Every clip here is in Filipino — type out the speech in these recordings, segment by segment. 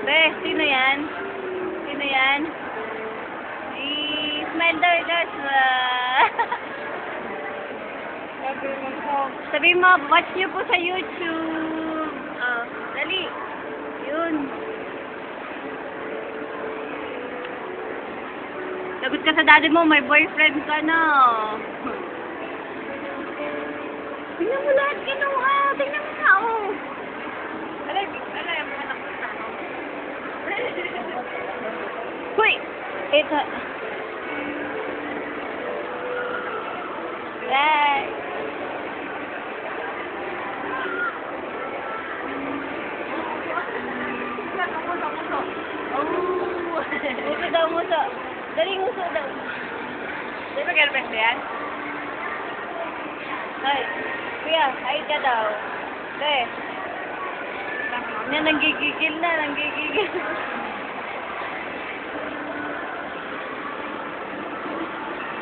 Be, sino yan? Sino yan? Smile daw, guys. Sabi mo, watch nyo po sa YouTube. Oh, dali. Yun. Lagot ka sa daddy mo, may boyfriend ka na. Tingnan mo lahat, kinuha. Tingnan mo na, oh. Alay, ang anak ko na. Hoy! Ito. Right. Muso daw, muso. Dali, muso daw. Di ba girlfriend yan? Ay, kuya, ay ka daw. Be. Nanggigigil na, nanggigigil.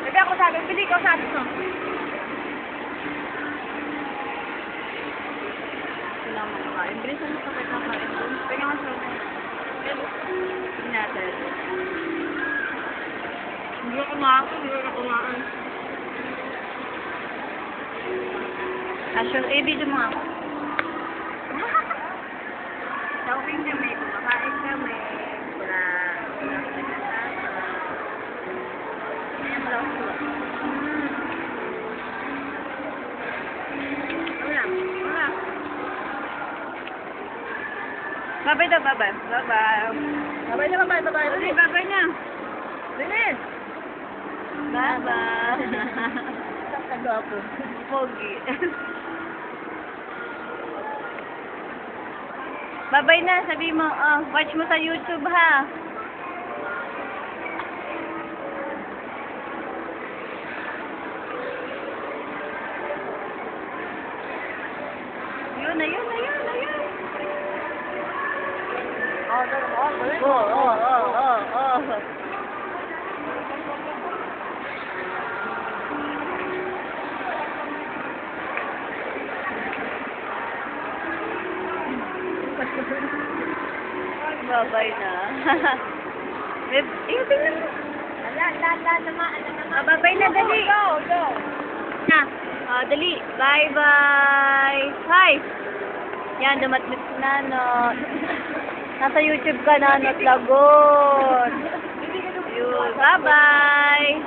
Sabi ako sabi, pili ko sabi mo. Wala mo kakain. Bilisan mo kapag kakain. Pwede nga sa mga. Hindi natin. Hindi ako kumain. Asyon, video mo ako. Shopping kami, kumakain kami. Wala pinagkasama. Ayan, wala ko. Wala. Babay daw, babay. Babay. Babay na, babay. Babay, babay na. Bilis. Babay. Tago ako. Pogi. Babay na, sabi mo, watch mo sa YouTube ha. Yun na. Oh. Babay na. Tingnan mo. Babay na, dali. Go. Na. Dali. Bye. Hi. Yan, dumatlit si Nanot. Nasa YouTube ka, Nanot Lagot. Yun. Bye. Bye.